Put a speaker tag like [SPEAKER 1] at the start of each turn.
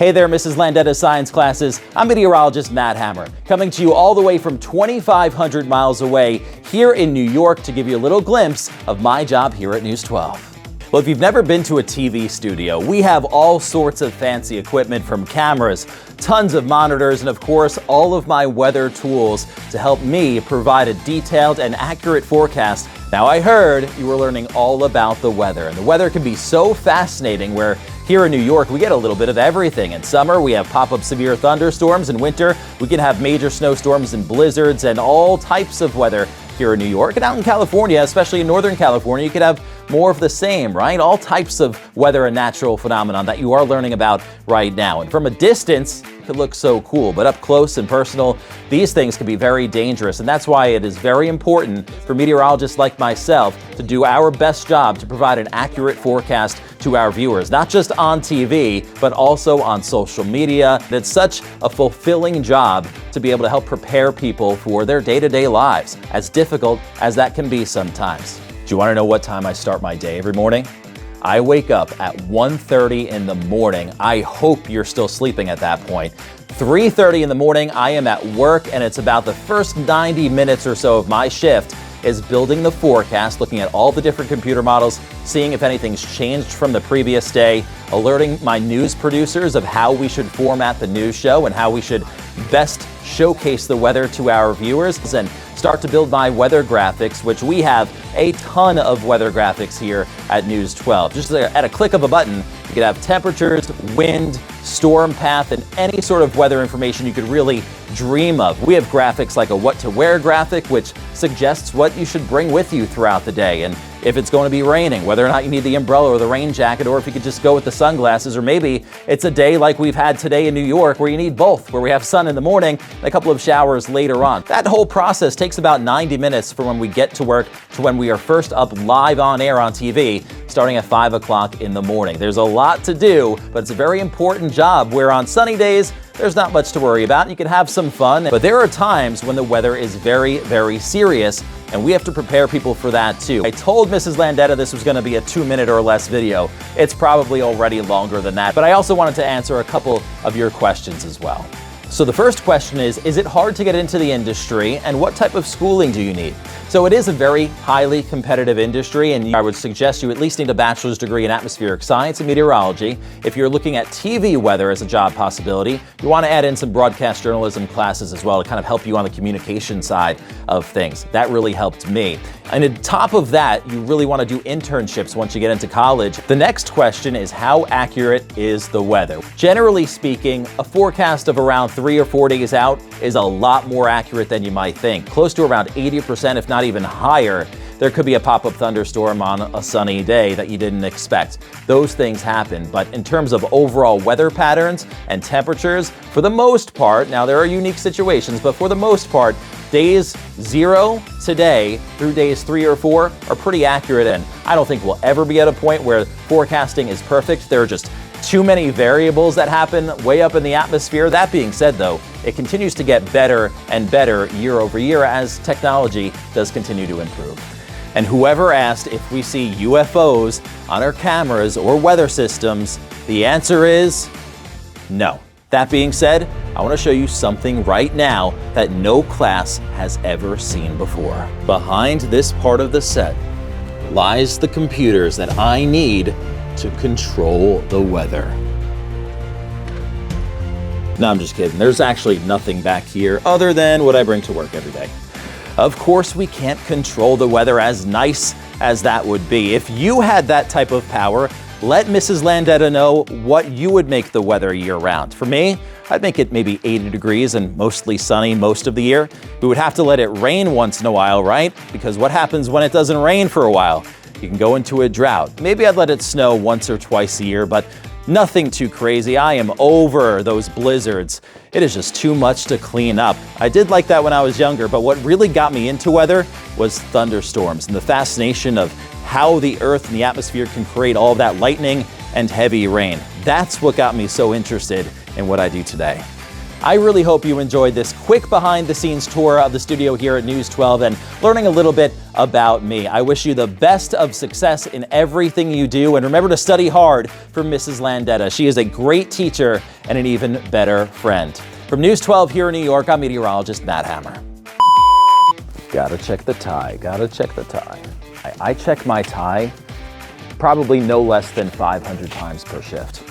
[SPEAKER 1] Hey there, Mrs. Landeta Science Classes. I'm meteorologist Matt Hammer, coming to you all the way from 2,500 miles away here in New York to give you a little glimpse of my job here at News 12. Well, if you've never been to a TV studio, we have all sorts of fancy equipment, from cameras, tons of monitors, and of course, all of my weather tools to help me provide a detailed and accurate forecast. Now, I heard you were learning all about the weather, and the weather can be so fascinating where here in New York, we get a little bit of everything. In summer, we have pop-up severe thunderstorms. In winter, we can have major snowstorms and blizzards and all types of weather here in New York. And out in California, especially in Northern California, you could have more of the same, right? All types of weather and natural phenomenon that you are learning about right now. And from a distance, it could look so cool, but up close and personal, these things can be very dangerous. And that's why it is very important for meteorologists like myself to do our best job to provide an accurate forecast to our viewers, not just on TV, but also on social media. It's such a fulfilling job to be able to help prepare people for their day-to-day lives, as difficult as that can be sometimes. Do you want to know what time I start my day every morning? I wake up at 1:30 in the morning. I hope you're still sleeping at that point. 3:30 in the morning, I am at work, and it's about the first 90 minutes or so of my shift is building the forecast, looking at all the different computer models, seeing if anything's changed from the previous day, alerting my news producers of how we should format the news show and how we should best showcase the weather to our viewers, and start to build my weather graphics, which we have a ton of weather graphics here at News 12. Just at a click of a button, you could have temperatures, wind, storm path, and any sort of weather information you could really dream of. We have graphics like a what to wear graphic, which suggests what you should bring with you throughout the day, and if it's going to be raining, whether or not you need the umbrella or the rain jacket, or if you could just go with the sunglasses, or maybe it's a day like we've had today in New York where you need both, where we have sun in the morning and a couple of showers later on. That whole process takes about 90 minutes from when we get to work to when we are first up live on air on TV, starting at 5 o'clock in the morning. There's a lot to do, but it's a very important job where on sunny days, there's not much to worry about. You can have some fun, but there are times when the weather is very, very serious, and we have to prepare people for that too. I told Mrs. Landeta this was going to be a 2-minute or less video. It's probably already longer than that, but I also wanted to answer a couple of your questions as well. So the first question is it hard to get into the industry, and what type of schooling do you need? So it is a very highly competitive industry, and I would suggest you at least need a bachelor's degree in atmospheric science and meteorology. If you're looking at TV weather as a job possibility, you want to add in some broadcast journalism classes as well to kind of help you on the communication side of things. That really helped me. And on top of that, you really want to do internships once you get into college. The next question is, how accurate is the weather? Generally speaking, a forecast of around 3 or 4 days out is a lot more accurate than you might think. Close to around 80%, if not even higher. There could be a pop-up thunderstorm on a sunny day that you didn't expect. Those things happen, but in terms of overall weather patterns and temperatures, for the most part, now there are unique situations, but for the most part, days 0 today through days 3 or 4 are pretty accurate, and I don't think we'll ever be at a point where forecasting is perfect. There are just too many variables that happen way up in the atmosphere. That being said, though, it continues to get better and better year over year as technology does continue to improve. And whoever asked if we see UFOs on our cameras or weather systems, the answer is no. That being said, I want to show you something right now that no class has ever seen before. Behind this part of the set lies the computers that I need to control the weather. No, I'm just kidding. There's actually nothing back here other than what I bring to work every day. Of course, we can't control the weather, as nice as that would be. If you had that type of power, let Mrs. Landeta know what you would make the weather year-round. For me, I'd make it maybe 80 degrees and mostly sunny most of the year. We would have to let it rain once in a while, right? Because what happens when it doesn't rain for a while? You can go into a drought. Maybe I'd let it snow once or twice a year, but nothing too crazy. I am over those blizzards. It is just too much to clean up. I did like that when I was younger, but what really got me into weather was thunderstorms and the fascination of how the earth and the atmosphere can create all of that lightning and heavy rain. That's what got me so interested in what I do today. I really hope you enjoyed this quick behind-the-scenes tour of the studio here at News 12 and learning a little bit about me. I wish you the best of success in everything you do, and remember to study hard for Mrs. Landeta. She is a great teacher and an even better friend. From News 12 here in New York, I'm meteorologist Matt Hammer. Gotta check the tie, gotta check the tie. I check my tie probably no less than 500 times per shift.